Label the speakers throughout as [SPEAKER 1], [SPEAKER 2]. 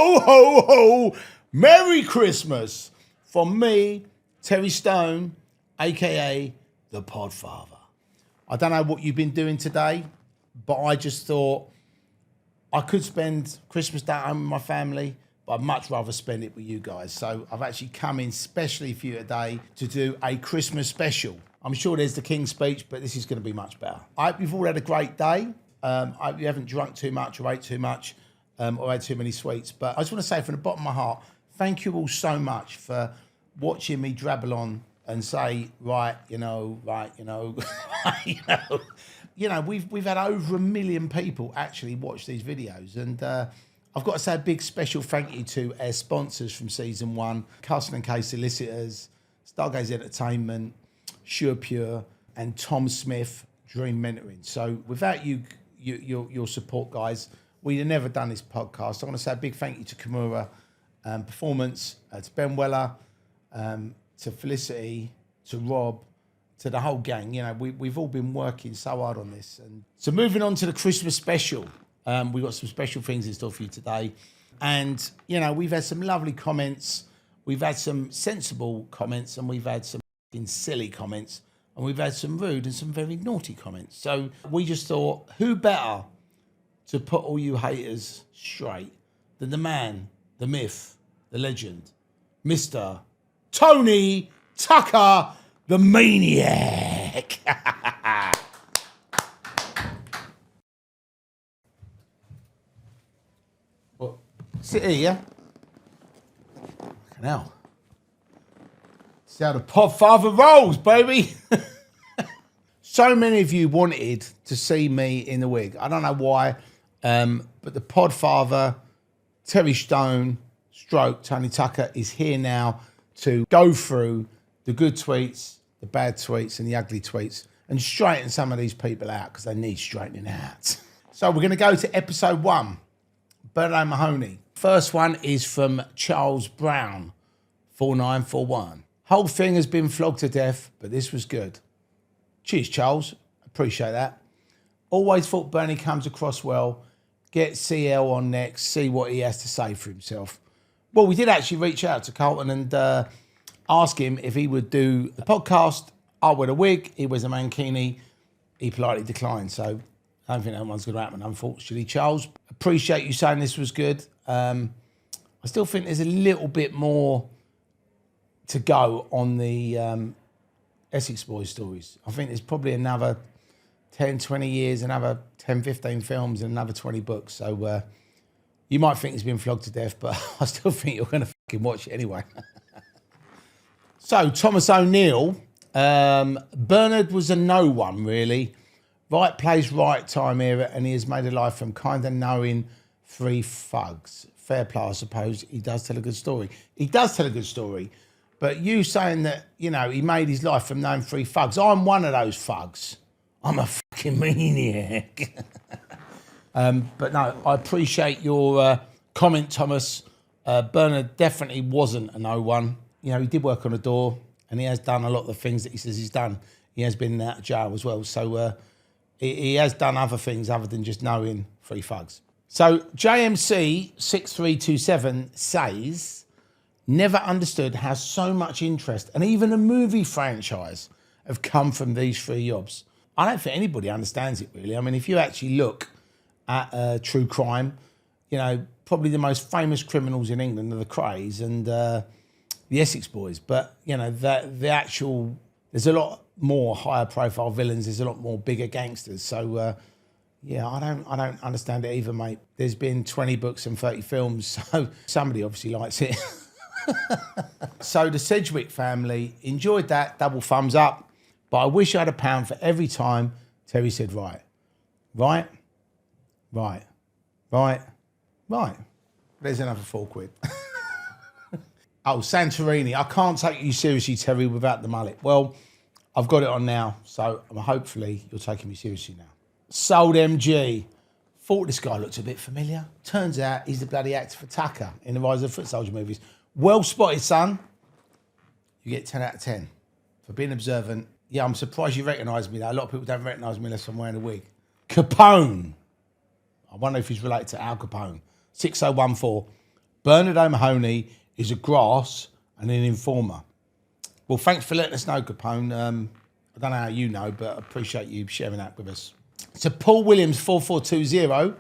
[SPEAKER 1] ho, ho, ho. Merry Christmas from me, Terry Stone, a.k.a. the Podfather. I don't know what you've been doing today, but I just thought I could spend Christmas Day at home with my family, but I'd much rather spend it with you guys. So I've actually come in specially for you today to do a Christmas special. I'm sure there's the King's Speech, but this is going to be much better. I hope you've all had a great day. I hope you haven't drunk too much or ate too much or had too many sweets. But I just want to say from the bottom of my heart, thank you all so much for watching me drabble on and say, right, you know, we've had over 1 million people actually watch these videos. And I've got to say a big special thank you to our sponsors from season 1, Custom & Case Solicitors, Stargaze Entertainment, Sure Pure, and Tom Smith, Dream Mentoring. So without your support, guys, we'd have never done this podcast. I want to say a big thank you to Kimura Performance, to Ben Weller, to Felicity, to Rob, to the whole gang. You know, we've all been working so hard on this. And so moving on to the Christmas special, we've got some special things in store for you today. And, you know, we've had some lovely comments. We've had some sensible comments, and we've had some silly comments, and we've had some rude and some very naughty comments. So we just thought, who better to put all you haters straight than the man, the myth, the legend, Mr. Tony Tucker, the Maniac. Well, sit here, yeah? Fucking hell. See how the Podfather rolls, baby. So many of you wanted to see me in the wig. I don't know why, but the Podfather, Terry Stone, stroke Tony Tucker, is here now to go through the good tweets, the bad tweets, and the ugly tweets, and straighten some of these people out, because they need straightening out. So we're going to go to episode 1, Bernard Mahoney. First one is from Charles Brown, 4941. Whole thing has been flogged to death, but this was good. Cheers, Charles. Appreciate that. Always thought Bernie comes across well. Get CL on next, see what he has to say for himself. Well, we did actually reach out to Carlton and ask him if he would do the podcast. I wear a wig, he wears a mankini. He politely declined, so I don't think that one's going to happen, unfortunately. Charles, appreciate you saying this was good. I still think there's a little bit more to go on the Essex Boys stories. I think there's probably another 10, 20 years, another 10, 15 films, and another 20 books. So you might think he's been flogged to death, but I still think you're going to fucking watch it anyway. So, Thomas O'Neill, Bernard was a no one, really. Right place, right time era, and he has made a life from kind of knowing 3 thugs. Fair play, I suppose. He does tell a good story. He does tell a good story. But you saying that, you know, he made his life from knowing 3 thugs. I'm one of those thugs. I'm a fucking maniac. But no, I appreciate your comment, Thomas. Bernard definitely wasn't a no one. You know, he did work on a door, and he has done a lot of the things that he says he's done. He has been out of jail as well. So he has done other things other than just knowing 3 thugs. So JMC 6327 says, never understood how so much interest and even a movie franchise have come from these 3 jobs. I don't think anybody understands it, really. I mean, if you actually look at true crime, you know, probably the most famous criminals in England are the Krays and the Essex Boys. But, you know, the actual, there's a lot more higher profile villains. There's a lot more bigger gangsters. So, yeah, I don't understand it either, mate. There's been 20 books and 30 films, so somebody obviously likes it. So the Sedgwick family enjoyed that, double thumbs up. But I wish I had £1 for every time Terry said right. Right, right, right, right. There's another £4. Oh, Santorini. I can't take you seriously, Terry, without the mullet. Well, I've got it on now, so hopefully you're taking me seriously now. Sold MG. Thought this guy looked a bit familiar. Turns out he's the bloody actor for Tucker in the Rise of the Foot Soldier movies. Well spotted, son. You get 10 out of 10 for being observant. Yeah, I'm surprised you recognise me, though. A lot of people don't recognise me unless I'm wearing a wig. Capone. I wonder if he's related to Al Capone. 6014. Bernard O'Mahony is a grass and an informer. Well, thanks for letting us know, Capone. I don't know how you know, but I appreciate you sharing that with us. So Paul Williams 4420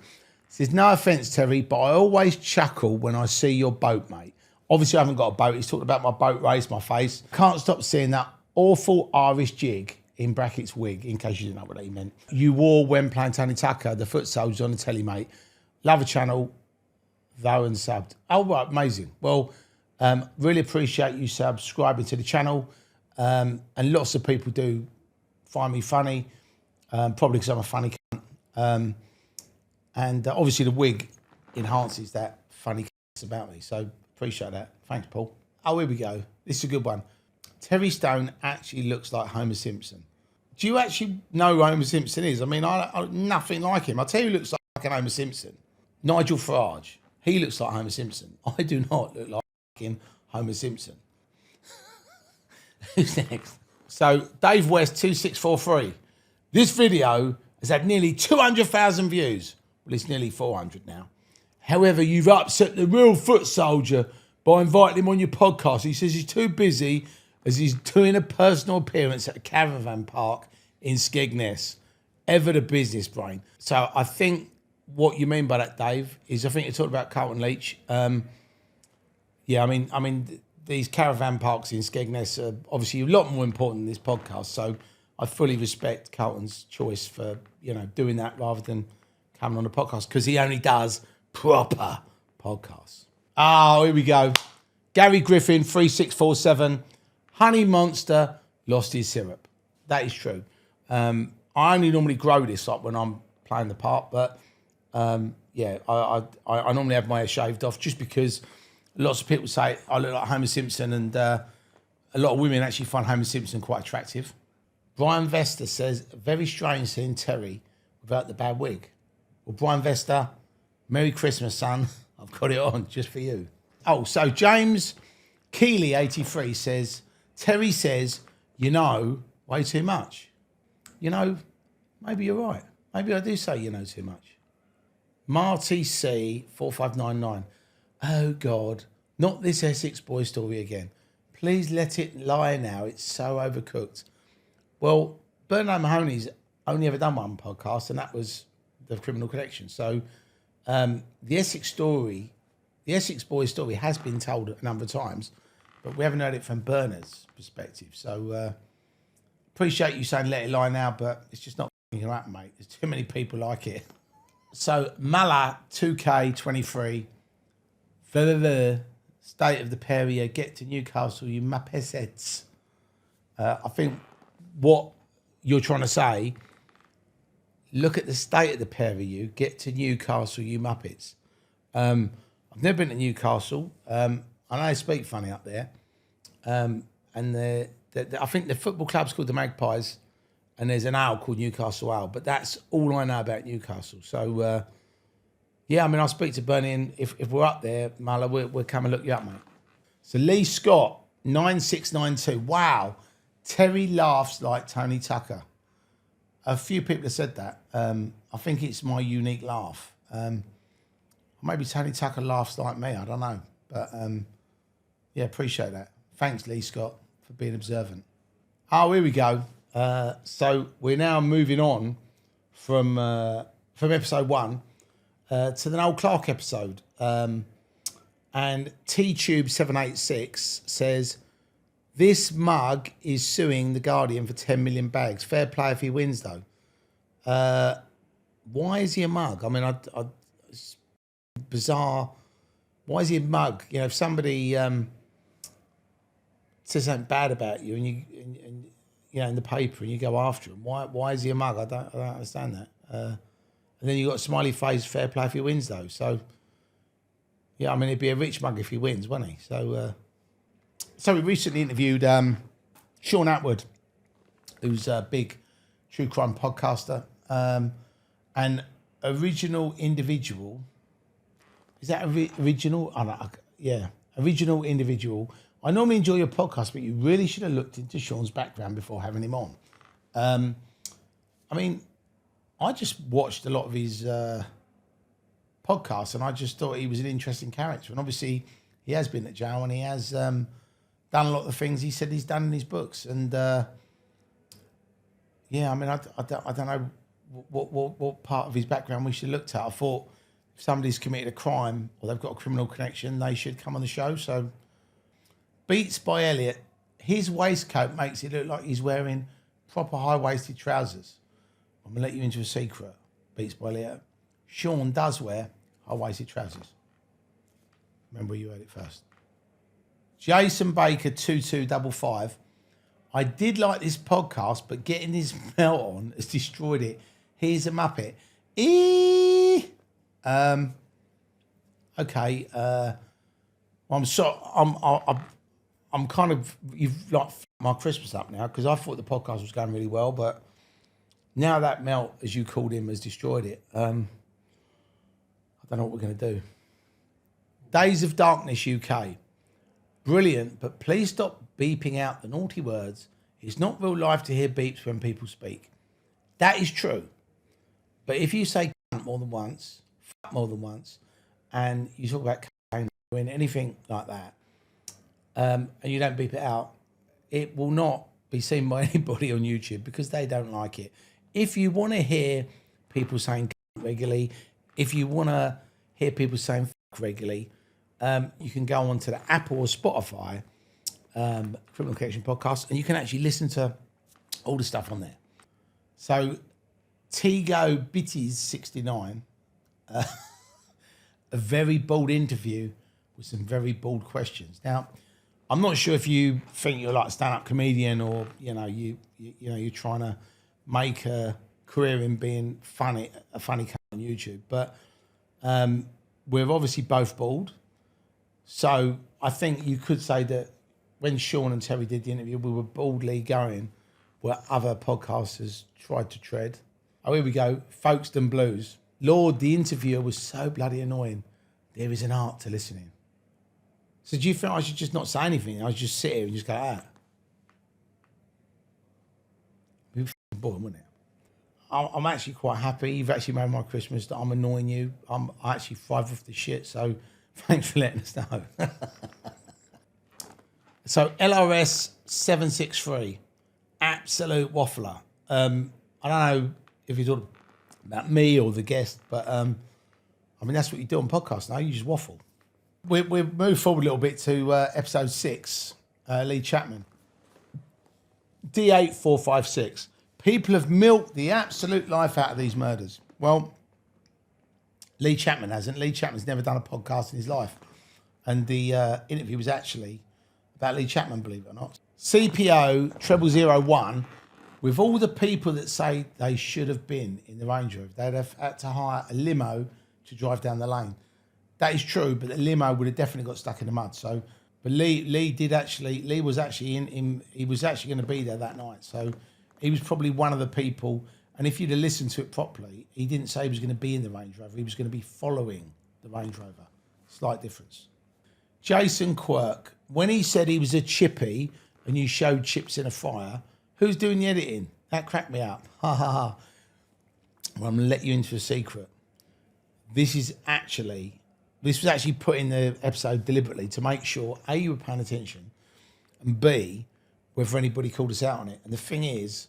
[SPEAKER 1] says, no offence, Terry, but I always chuckle when I see your boat, mate. Obviously, I haven't got a boat. He's talking about my boat race, my face. Can't stop seeing that awful Irish jig, in brackets wig, in case you didn't know what he meant, you wore when playing Tony Tucker, the foot soldiers on the telly, mate. Love a channel, though, and subbed. Oh, right, amazing. Well, really appreciate you subscribing to the channel. And lots of people do find me funny, probably because I'm a funny cunt. And obviously the wig enhances that funny about me. So appreciate that. Thanks, Paul. Oh, here we go. This is a good one. Terry Stone actually looks like Homer Simpson. Do you actually know who Homer Simpson is? I mean, I nothing like him. I'll tell you who looks like an Homer Simpson. Nigel Farage. He looks like Homer Simpson. I do not look like Homer Simpson. Who's next? So, Dave West 2643. This video has had nearly 200,000 views. Well, it's nearly 400 now. However, you've upset the real foot soldier by inviting him on your podcast. He says he's too busy as he's doing a personal appearance at a caravan park in Skegness. Ever the business brain. So I think what you mean by that, Dave, is I think you're talking about Carlton Leach. Yeah, I mean, these caravan parks in Skegness are obviously a lot more important than this podcast. So I fully respect Carlton's choice for, doing that rather than coming on the podcast, because he only does proper podcasts. Oh, here we go. Gary Griffin 3647. Honey Monster lost his syrup. That is true. I only normally grow this up when I'm playing the part, but yeah, I normally have my hair shaved off just because lots of people say I look like Homer Simpson, and a lot of women actually find Homer Simpson quite attractive. Brian Vester says, very strange seeing Terry without the bad wig. Well, Brian Vester, Merry Christmas, son. I've got it on just for you. Oh, so James Keeley 83 says, Terry says, way too much. Maybe you're right. Maybe I do say too much. Marty C 4599. Oh God, not this Essex boy story again. Please let it lie now. It's so overcooked. Well, Bernard Mahoney's only ever done one podcast, and that was The Criminal Connection. So the Essex boy story has been told a number of times, but we haven't heard it from Bernard's perspective. So appreciate you saying let it lie now, but it's just not going to happen, mate. There's too many people like it. So Mala 2K23. State of the Perrier, get to Newcastle, you muppets. I think what you're trying to say, look at the state of the Perrier, get to Newcastle, you muppets. I've never been to Newcastle. I know they speak funny up there. And I think the football club's called the Magpies, and there's an owl called Newcastle Owl, but that's all I know about Newcastle. So, yeah, I mean, I'll speak to Bernie, and if we're up there, Mala, we'll come and look you up, mate. So Lee Scott, 9692. Wow, Terry laughs like Tony Tucker. A few people have said that. I think it's my unique laugh. Maybe Tony Tucker laughs like me, I don't know. But, yeah, appreciate that. Thanks, Lee Scott, for being observant. Oh, here we go. So we're now moving on from episode 1 to the Noel Clarke episode. And T-Tube786 says, this mug is suing The Guardian for 10 million bags. Fair play if he wins, though. Why is he a mug? I mean, it's bizarre. Why is he a mug? If somebody says something bad about you and in the paper and you go after him, why is he a mug? I don't understand that. And then you got a smiley face, fair play if he wins, though. So, yeah, I mean, he'd be a rich mug if he wins, wouldn't he? So we recently interviewed Sean Atwood, who's a big true crime podcaster, and original individual. Is that original? I don't know. Yeah, original individual. I normally enjoy your podcast, but you really should have looked into Sean's background before having him on. I mean, I just watched a lot of his podcast, and I just thought he was an interesting character. And obviously, he has been at jail, and he has done a lot of the things he said he's done in his books. And yeah, I mean, I don't know what part of his background we should look at. I thought if somebody's committed a crime or they've got a criminal connection, they should come on the show. So, Beats by Elliot. His waistcoat makes it look like he's wearing proper high-waisted trousers. I'm going to let you into a secret, Beats by Elliot. Sean does wear high-waisted trousers. Remember, you heard it first. Jason Baker 2255. I did like this podcast, but getting his melt on has destroyed it. Here's a Muppet. Okay. I'm kind of, you've like my Christmas up now, because I thought the podcast was going really well, but now that melt, as you called him, has destroyed it. I don't know what we're going to do. Days of Darkness UK. Brilliant, but please stop beeping out the naughty words. It's not real life to hear beeps when people speak. That is true. But if you say cunt more than once, fuck more than once, and you talk about cocaine, anything like that, and you don't beep it out, it will not be seen by anybody on YouTube because they don't like it. If you want to hear people saying cunt regularly, if you want to hear people saying fuck regularly, you can go on to the Apple or Spotify Criminal Connection podcast, and you can actually listen to all the stuff on there. So, Tigo Bitties 69, a very bold interview with some very bold questions. Now, I'm not sure if you think you're like a stand-up comedian, or you're trying to make a career in being funny, a funny cunt on YouTube, but we're obviously both bald. So I think you could say that when Sean and Terry did the interview, we were boldly going where other podcasters tried to tread. Oh, here we go. Folkestone Blues. Lord, the interviewer was so bloody annoying. There is an art to listening. So do you think I should just not say anything? I should just sit here and just go, It'd be f***ing boring, wouldn't it? I'm actually quite happy. You've actually made my Christmas that I'm annoying you. I actually thrive off the shit, so thanks for letting us know. So LRS 763, absolute waffler. I don't know if you're talking about me or the guest, but I mean, that's what you do on podcasts now. You just waffle. We've moved forward a little bit to episode 6, Lee Chapman. D8456. People have milked the absolute life out of these murders. Well, Lee Chapman hasn't. Lee Chapman's never done a podcast in his life. And the interview was actually about Lee Chapman, believe it or not. CPO 0001, with all the people that say they should have been in the Range Rover, they'd have had to hire a limo to drive down the lane. That is true, but the limo would have definitely got stuck in the mud. So, but Lee was actually he was actually going to be there that night. So he was probably one of the people. And if you'd have listened to it properly, he didn't say he was going to be in the Range Rover. He was going to be following the Range Rover. Slight difference. Jason Quirk, when he said he was a chippy and you showed chips in a fire, who's doing the editing? That cracked me up. Ha ha ha. Well, I'm going to let you into a secret. This was actually put in the episode deliberately to make sure, A, you were paying attention, and B, whether anybody called us out on it. And the thing is,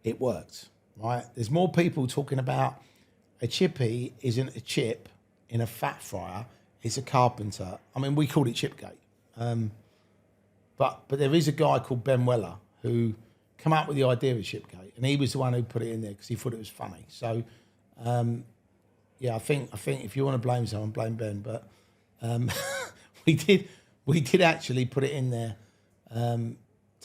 [SPEAKER 1] it worked, right? There's more people talking about a chippy isn't a chip in a fat fryer, it's a carpenter. I mean, we called it Chipgate. But there is a guy called Ben Weller who came up with the idea of Chipgate, and he was the one who put it in there because he thought it was funny. So, yeah, I think if you want to blame someone, blame Ben. But we did actually put it in there to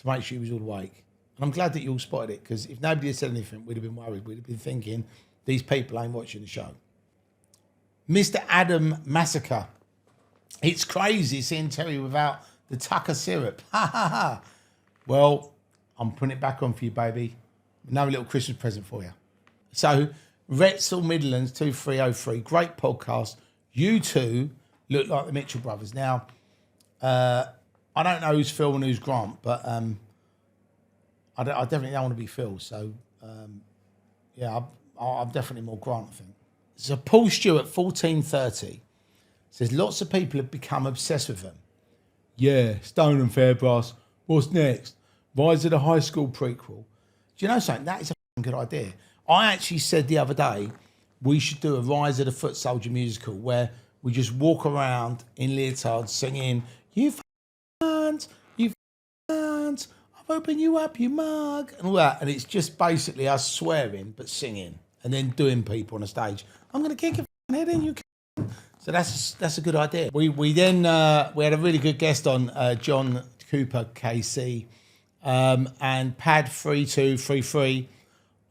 [SPEAKER 1] make sure he was all awake. And I'm glad that you all spotted it, because if nobody had said anything, we'd have been worried. We'd have been thinking, these people ain't watching the show. Mr. Adam Massacre. It's crazy seeing Terry without the Tucker syrup. Ha ha ha. Well, I'm putting it back on for you, baby. Another little Christmas present for you. So, Retzel Midlands 2303. Great podcast. You two look like the Mitchell brothers. Now, I don't know who's Phil and who's Grant, but I definitely don't want to be Phil. So, yeah, I'm definitely more Grant, I think. So Paul Stewart, 1430, says lots of people have become obsessed with them. Yeah, Stone and Fairbrass. What's next? Rise of the High School prequel. Do you know something? That is a good idea. I actually said the other day we should do a Rise of the Foot Soldier musical where we just walk around in leotards singing, you fans, you fans, I've opened you up, you mug, and all that. And it's just basically us swearing but singing and then doing people on a stage. I'm going to kick your head in, you can. So that's a good idea. We then we had a really good guest on, John Cooper, KC, and Pad 3233.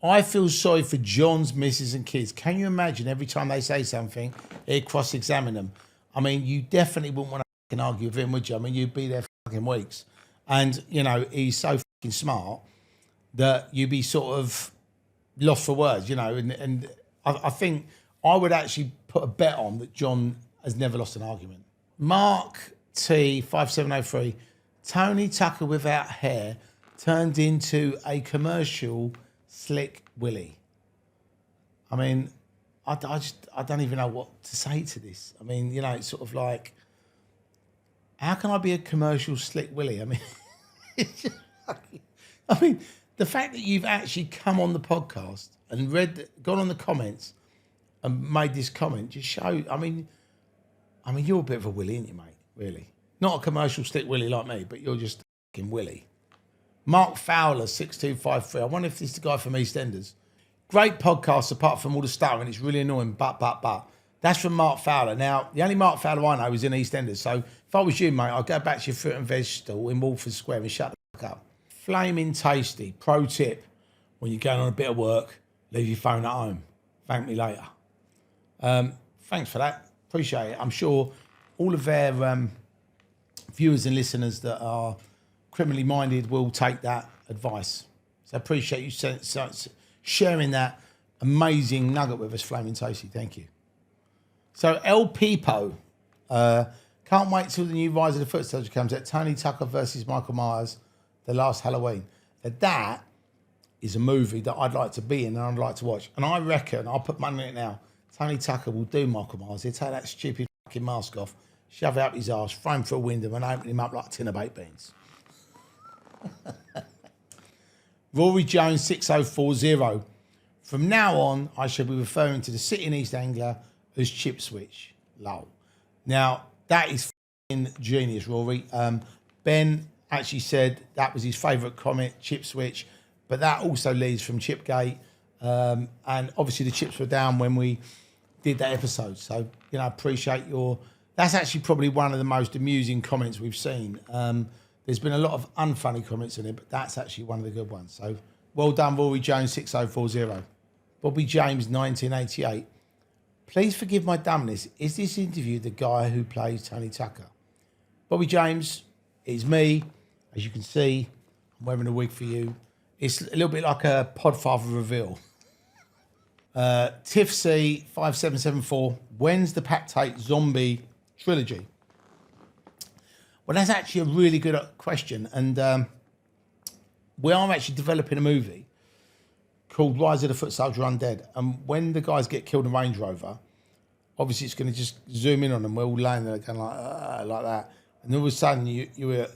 [SPEAKER 1] I feel sorry for John's missus and kids. Can you imagine every time they say something, he'd cross-examine them? I mean, you definitely wouldn't want to fucking argue with him, would you? I mean, you'd be there for fucking weeks. And, you know, he's so fucking smart that you'd be sort of lost for words, you know. And I think I would actually put a bet on that John has never lost an argument. Mark T, 5703, Tony Tucker without hair turned into a commercial Slick Willy. I mean, I don't even know what to say to this. I mean, you know, it's sort of like, how can I be a commercial Slick Willy? I mean, the fact that you've actually come on the podcast and gone on the comments and made this comment just show. I mean, you're a bit of a Willy, aren't you, mate? Really, not a commercial Slick Willy like me, but you're just a fucking Willy. Mark Fowler, 6253. I wonder if this is the guy from EastEnders. Great podcast apart from all the stuttering. It's really annoying, but. That's from Mark Fowler. Now, the only Mark Fowler I know is in EastEnders. So if I was you, mate, I'd go back to your fruit and veg stall in Walford Square and shut the fuck up. Flaming tasty. Pro tip. When you're going on a bit of work, leave your phone at home. Thank me later. Thanks for that. Appreciate it. I'm sure all of their viewers and listeners that are criminally minded will take that advice. So I appreciate you sharing that amazing nugget with us, Flaming Tasty. Thank you. So El Peepo, can't wait till the new Rise of the Foot Soldier comes out. Tony Tucker versus Michael Myers, The Last Halloween. Now that is a movie that I'd like to be in and I'd like to watch. And I reckon, I'll put money on it now, Tony Tucker will do Michael Myers. He'll take that stupid fucking mask off, shove it up his arse, throw him through a window and open him up like a tin of baked beans. Rory Jones 6040. From now on, I shall be referring to the city in East Anglia as Chip Switch. Lol. Now, that is f***ing genius, Rory. Ben actually said that was his favourite comment, Chip Switch, but that also leads from Chipgate. And obviously the chips were down when we did that episode. So, you know, I appreciate that's actually probably one of the most amusing comments we've seen. There's been a lot of unfunny comments in it, but that's actually one of the good ones. So well done, Rory Jones 6040. Bobby James 1988. Please forgive my dumbness. Is this interview the guy who plays Tony Tucker? Bobby James, it's me. As you can see, I'm wearing a wig for you. It's a little bit like a Podfather reveal. Tiff C 5774. When's the Pactate Zombie trilogy? Well, that's actually a really good question. And we are actually developing a movie called Rise of the Foot Soldier Undead. And when the guys get killed in Range Rover, obviously it's going to just zoom in on them. We're all laying there going like that. And all of a sudden you hear,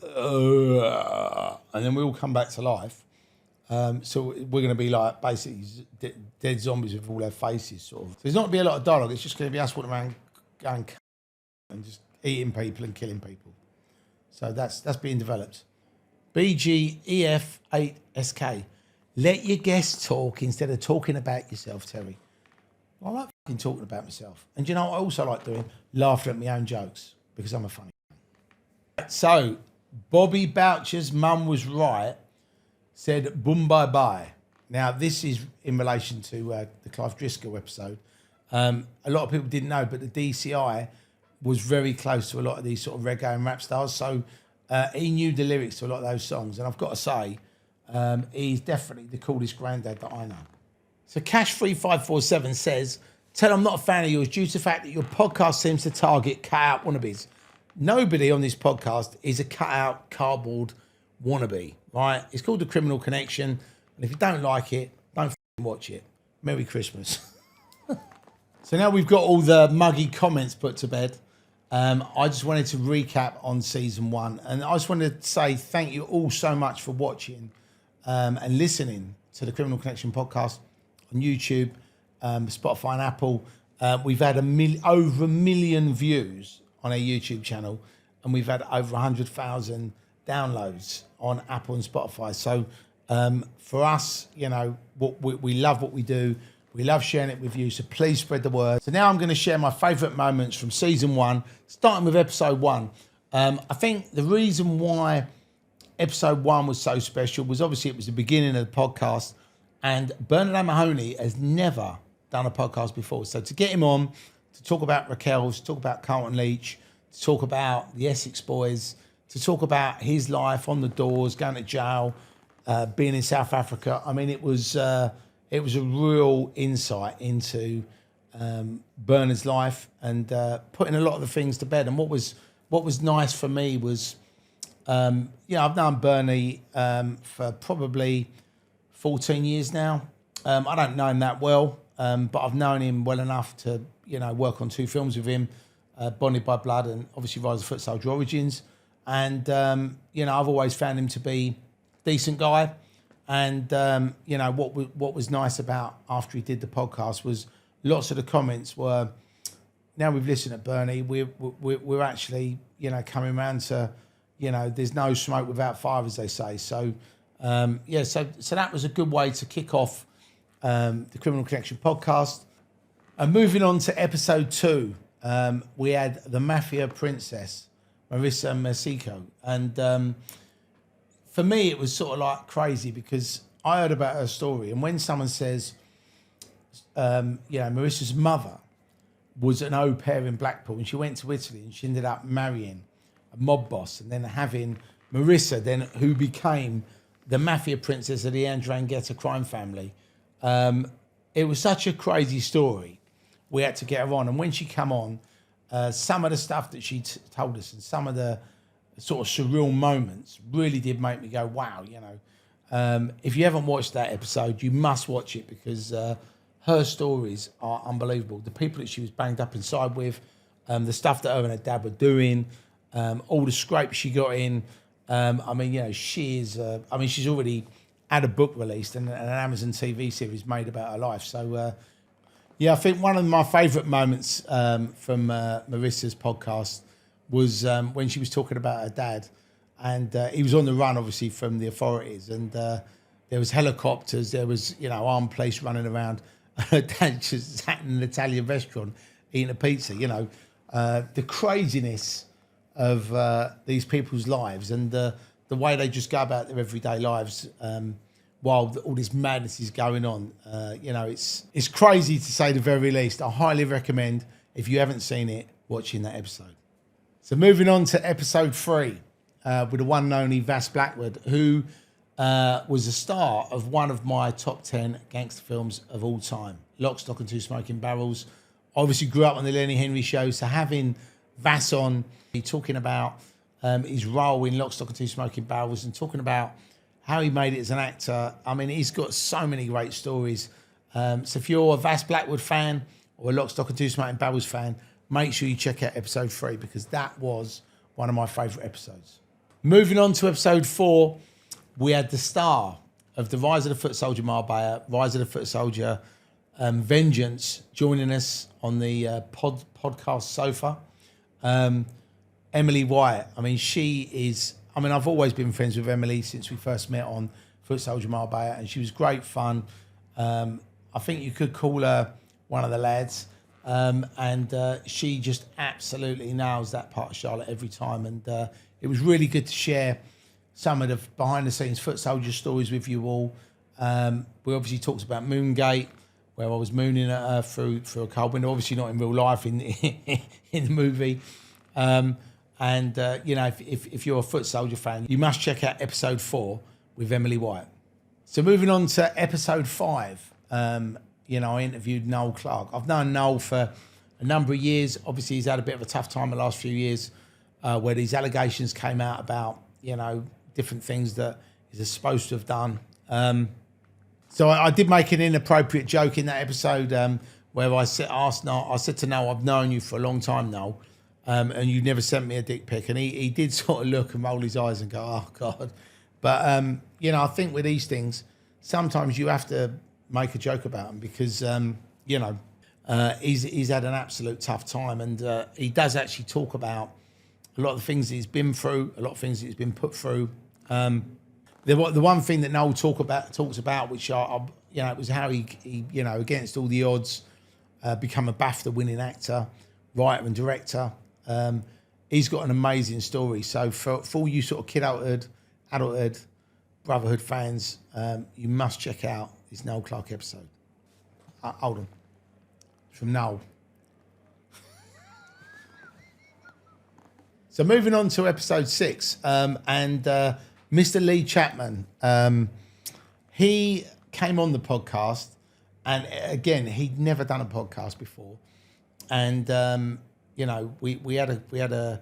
[SPEAKER 1] and then we all come back to life. So we're going to be like basically dead zombies with all their faces sort of. So there's not going to be a lot of dialogue. It's just going to be us walking around going and just eating people and killing people. So that's being developed. BGEF8SK. Let your guests talk instead of talking about yourself, Terry. I like fucking talking about myself. And you know what I also like doing? Laughing at my own jokes because I'm a funny man. So, Bobby Boucher's mum was right, said boom bye bye. Now, this is in relation to the Clive Driscoll episode. A lot of people didn't know, but the DCI was very close to a lot of these sort of reggae and rap stars. So he knew the lyrics to a lot of those songs. And I've got to say, he's definitely the coolest granddad that I know. So Cash3547 says, tell I'm not a fan of yours due to the fact that your podcast seems to target cut-out wannabes. Nobody on this podcast is a cut-out cardboard wannabe, right? It's called The Criminal Connection. And if you don't like it, don't watch it. Merry Christmas. So now we've got all the muggy comments put to bed. I just wanted to recap on season 1. And I just wanted to say thank you all so much for watching and listening to the Criminal Connection podcast on YouTube, Spotify and Apple. We've had over 1 million views on our YouTube channel, and we've had over 100,000 downloads on Apple and Spotify. So for us, you know, we love what we do. We love sharing it with you, so please spread the word. So now I'm going to share my favourite moments from season 1, starting with episode 1. I think the reason why episode 1 was so special was obviously it was the beginning of the podcast, and Bernard O'Mahony has never done a podcast before. So to get him on, to talk about Raquel's, to talk about Carlton Leach, to talk about the Essex boys, to talk about his life on the doors, going to jail, being in South Africa. I mean, it was a real insight into Bernard's life and putting a lot of the things to bed. And what was nice for me was, I've known Bernie for probably 14 years now. I don't know him that well, but I've known him well enough to, work on 2 films with him, Bonded by Blood and obviously Rise of the Foot Soldier Origins. And, I've always found him to be a decent guy. And, what was nice about after he did the podcast was lots of the comments were, now we've listened to Bernie, we're actually, coming around to, there's no smoke without fire, as they say. So, so that was a good way to kick off the Criminal Connection podcast. And moving on to episode 2, we had the Mafia Princess, Marissa Masico. And for me, it was sort of like crazy because I heard about her story. And when someone says, Marissa's mother was an au pair in Blackpool and she went to Italy and she ended up marrying a mob boss and then having Marissa, then who became the Mafia Princess of the 'Ndrangheta crime family. It was such a crazy story. We had to get her on. And when she came on, some of the stuff that she told us and some of the sort of surreal moments really did make me go, wow, if you haven't watched that episode, you must watch it because her stories are unbelievable. The people that she was banged up inside with, the stuff that her and her dad were doing, all the scrapes she got in. She's already had a book released and an Amazon TV series made about her life. So, I think one of my favourite moments from Marissa's podcast was when she was talking about her dad. And he was on the run, obviously, from the authorities. And there was helicopters, there was, armed police running around. Her dad just sat in an Italian restaurant eating a pizza, the craziness of these people's lives and the way they just go about their everyday lives while all this madness is going on. It's crazy to say the very least. I highly recommend, if you haven't seen it, watching that episode. So moving on to episode 3 with the one and only Vas Blackwood, who was a star of one of my top 10 gangster films of all time, Lock, Stock and Two Smoking Barrels. Obviously grew up on the Lenny Henry show, so having Vas on, talking about his role in Lock, Stock and Two Smoking Barrels and talking about how he made it as an actor. I mean, he's got so many great stories. So if you're a Vas Blackwood fan or a Lock, Stock and Two Smoking Barrels fan, make sure you check out episode 3 because that was one of my favourite episodes. Moving on to episode 4, we had the star of the Rise of the Foot Soldier Marbella, Rise of the Foot Soldier Vengeance, joining us on the podcast sofa. Emily Wyatt. I mean, I've always been friends with Emily since we first met on Foot Soldier Marbella, and she was great fun. I think you could call her one of the lads. And she just absolutely nails that part of Charlotte every time. And it was really good to share some of the behind-the-scenes Foot Soldier stories with you all. We obviously talked about Moongate, where I was mooning at her through a cold window. Obviously not in real life in the movie. If you're a Foot Soldier fan, you must check out episode 4 with Emily Wyatt. So moving on to episode 5. I interviewed Noel Clarke. I've known Noel for a number of years. Obviously, he's had a bit of a tough time the last few years where these allegations came out about, different things that he's supposed to have done. So I did make an inappropriate joke in that episode where I said to Noel, I've known you for a long time, Noel, and you never sent me a dick pic. And he did sort of look and roll his eyes and go, oh, God. But, you know, I think with these things, sometimes you have to make a joke about him because, you know, he's had an absolute tough time. And he does actually talk about a lot of the things he's been through, a lot of things he's been put through. The one thing that Noel talks about, which you know, it was how he you know, against all the odds, become a BAFTA-winning actor, writer and director. He's got an amazing story. So for all you sort of adulthood, brotherhood fans, you must check out this Noel Clarke episode. Hold on, it's from Noel. So moving on to episode 6, and Mr. Lee Chapman, he came on the podcast, and again, he'd never done a podcast before, and you know, we had a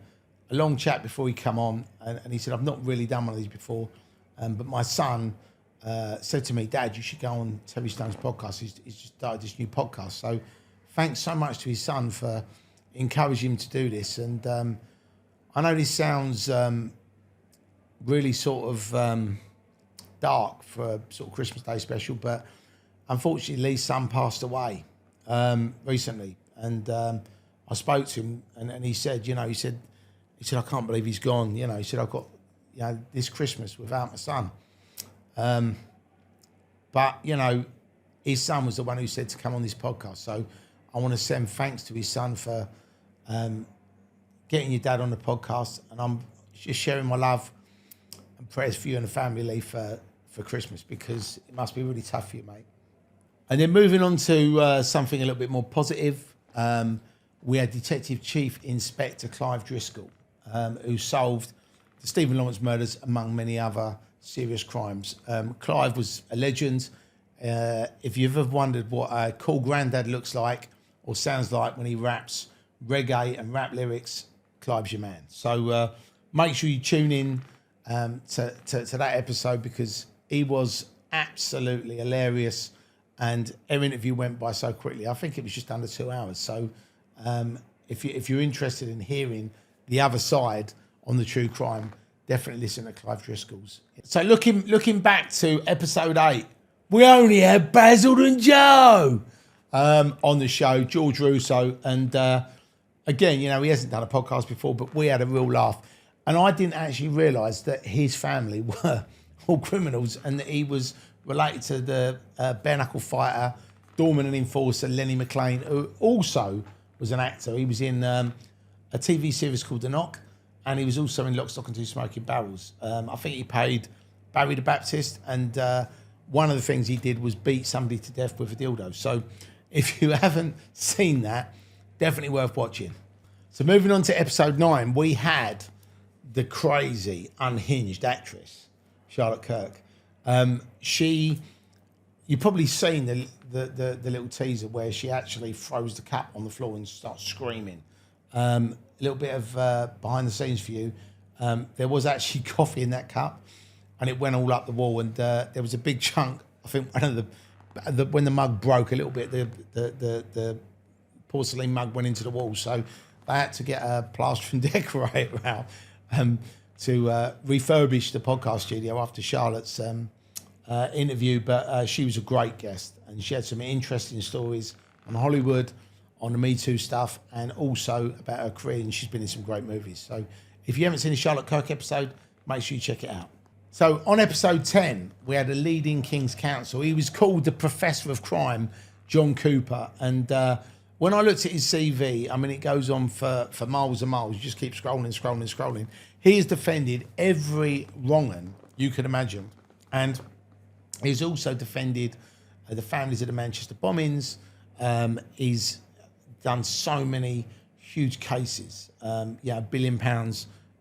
[SPEAKER 1] long chat before he come on, and he said, I've not really done one of these before, but my son said to me, Dad, you should go on Terry Stone's podcast. He's just started this new podcast. So thanks so much to his son for encouraging him to do this, and I know this sounds really sort of dark for a sort of Christmas Day special, but unfortunately Lee's son passed away recently, and I spoke to him, and he said, you know, he said I can't believe he's gone. You know, he said, I've got, you know, this Christmas without my son. But you know, his son was the one who said to come on this podcast, so I want to send thanks to his son for getting your dad on the podcast, and I'm just sharing my love and prayers for you and the family, Lee, for Christmas, because it must be really tough for you, mate. And then moving on to something a little bit more positive, we had Detective Chief Inspector Clive Driscoll, who solved the Stephen Lawrence murders, among many other serious crimes. Clive was a legend. If you've ever wondered what a cool granddad looks like or sounds like when he raps reggae and rap lyrics, Clive's your man. So make sure you tune in to that episode, because he was absolutely hilarious, and every interview went by so quickly. I think it was just under 2 hours. So if you're interested in hearing the other side on the true crime, definitely listen to Clive Driscoll's. So looking back to episode 8, we only had Basil and Joe on the show, George Russo, and again, you know, he hasn't done a podcast before, but we had a real laugh. And I didn't actually realise that his family were all criminals, and that he was related to the bare knuckle fighter, doorman and enforcer Lenny McLean, who also was an actor. He was in a TV series called The Knock, and he was also in Lock, Stock and Two Smoking Barrels. I think he played Barry the Baptist, and one of the things he did was beat somebody to death with a dildo. So if you haven't seen that, definitely worth watching. So moving on to episode 9, we had the crazy, unhinged actress, Charlotte Kirk. You've probably seen the little teaser where she actually throws the cup on the floor and starts screaming. A little bit of behind the scenes for you. There was actually coffee in that cup, and it went all up the wall, and there was a big chunk. I think one of when the mug broke a little bit, the porcelain mug went into the wall, so they had to get a plaster and decorator out to refurbish the podcast studio after Charlotte's interview. But she was a great guest, and she had some interesting stories on Hollywood, on the Me Too stuff, and also about her career, and she's been in some great movies. So if you haven't seen the Charlotte Kirk episode, make sure you check it out. So on episode 10, we had a leading King's Counsel. He was called the Professor of Crime, John Cooper, and when I looked at his CV, I mean, it goes on for miles and miles. You just keep scrolling. He has defended every wrong-un you can imagine. And he's also defended the families of the Manchester bombings. He's done so many huge cases. £1 billion,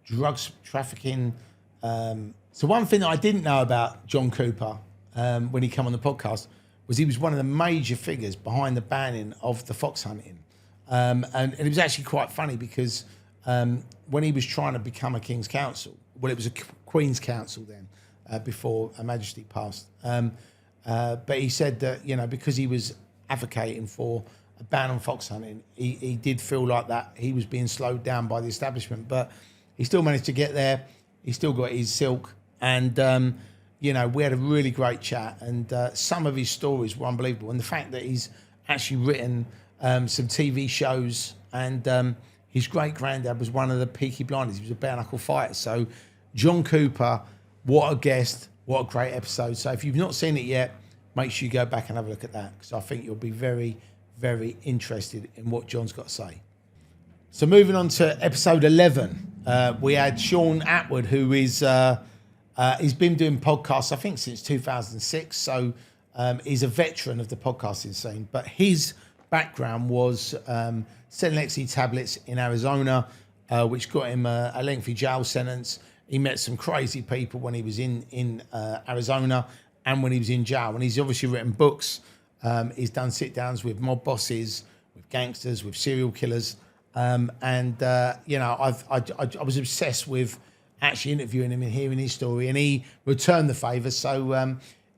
[SPEAKER 1] drugs trafficking. So one thing that I didn't know about John Cooper when he came on the podcast was he was one of the major figures behind the banning of the fox hunting. And it was actually quite funny because when he was trying to become a King's Counsel, well, it was a Queen's Counsel then, before Her Majesty passed. But he said that, you know, because he was advocating for a ban on fox hunting. He did feel like that he was being slowed down by the establishment, but he still managed to get there. He still got his silk, and you know, we had a really great chat, and some of his stories were unbelievable. And the fact that he's actually written some TV shows, and his great granddad was one of the Peaky Blinders. He was a bare knuckle fighter. So John Cooper, what a guest, what a great episode. So if you've not seen it yet, make sure you go back and have a look at that, because I think you'll be very, very interested in what John's got to say. So moving on to episode 11, we had Sean Atwood, who is he's been doing podcasts, I think, since 2006. So he's a veteran of the podcasting scene. But his background was selling ecstasy tablets in Arizona, which got him a lengthy jail sentence. He met some crazy people when he was in Arizona and when he was in jail. And he's obviously written books. He's done sit-downs with mob bosses, with gangsters, with serial killers. You know, I was obsessed with actually interviewing him and hearing his story, and he returned the favour. So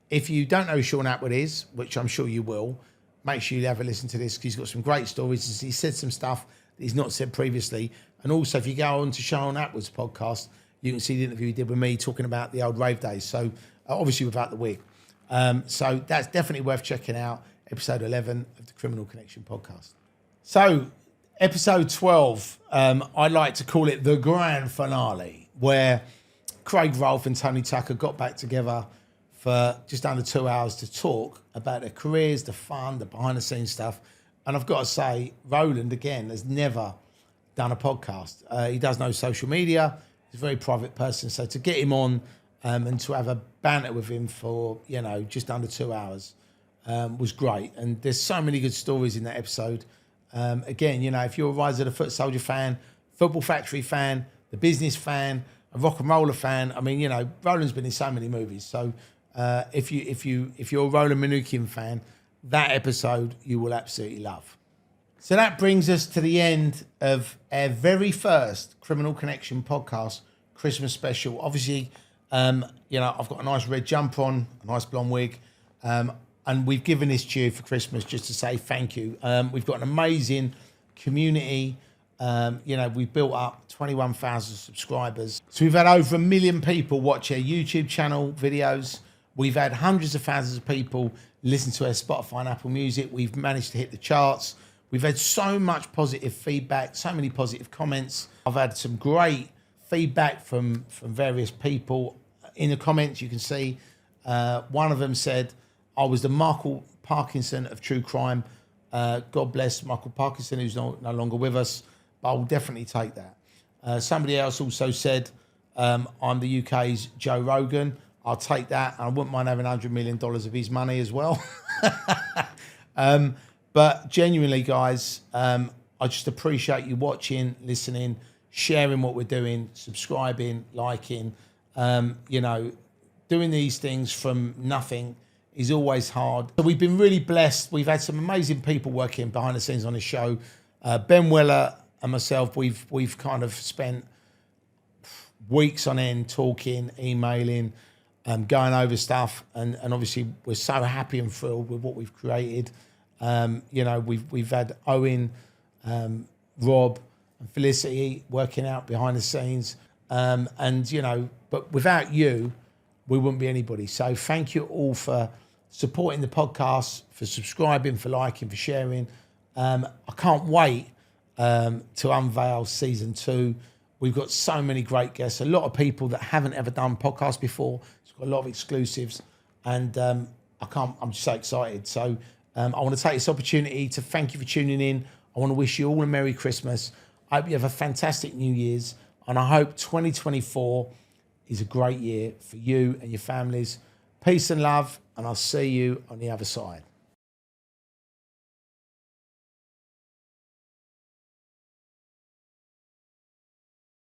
[SPEAKER 1] if you don't know who Sean Atwood is, which I'm sure you will, make sure you have a listen to this, because he's got some great stories. He said some stuff that he's not said previously. And also, if you go on to Sean Atwood's podcast, you can see the interview he did with me talking about the old rave days. So obviously without the wig. So that's definitely worth checking out, episode 11 of the Criminal Connection podcast. So episode 12, I like to call it the grand finale, where Craig Rolfe and Tony Tucker got back together for just under 2 hours to talk about their careers, the fun, the behind-the-scenes stuff. And I've got to say, Roland, again, has never done a podcast. He does no social media. He's a very private person. So to get him on and to have a banter with him for, you know, just under 2 hours was great. And there's so many good stories in that episode. Again, you know, if you're a Rise of the Foot Soldier fan, Football Factory fan, the Business fan, a rock and roller fan, I mean, you know, Roland's been in so many movies. So if you're a Roland Manukian fan, that episode you will absolutely love. So that brings us to the end of our very first Criminal Connection podcast Christmas special. Obviously, you know, I've got a nice red jumper on, a nice blonde wig, and we've given this to you for Christmas just to say thank you. We've got an amazing community. You know, we've built up 21,000 subscribers. So we've had over 1 million people watch our YouTube channel videos. We've had hundreds of thousands of people listen to our Spotify and Apple Music. We've managed to hit the charts. We've had so much positive feedback, so many positive comments. I've had some great feedback from various people. In the comments, you can see one of them said, I was the Michael Parkinson of true crime. God bless Michael Parkinson, who's no longer with us, but I'll definitely take that. Somebody else also said, I'm the UK's Joe Rogan. I'll take that, and I wouldn't mind having $100 million of his money as well. But genuinely, guys, I just appreciate you watching, listening, sharing what we're doing, subscribing, liking. You know, doing these things from nothing is always hard. So we've been really blessed. We've had some amazing people working behind the scenes on the show. Ben Weller and myself, we've kind of spent weeks on end talking, emailing, going over stuff, and obviously we're so happy and thrilled with what we've created. You know, we've had Owen, Rob, and Felicity working out behind the scenes, and you know, but without you, we wouldn't be anybody. So thank you all for supporting the podcast, for subscribing, for liking, for sharing. I can't wait to unveil season 2. We've got so many great guests, a lot of people that haven't ever done podcasts before. It's got a lot of exclusives, and I'm just so excited. So I want to take this opportunity to thank you for tuning in. I want to wish you all a Merry Christmas. I hope you have a fantastic New Year's, and I hope 2024 is a great year for you and your families. Peace and love, and I'll see you on the other side.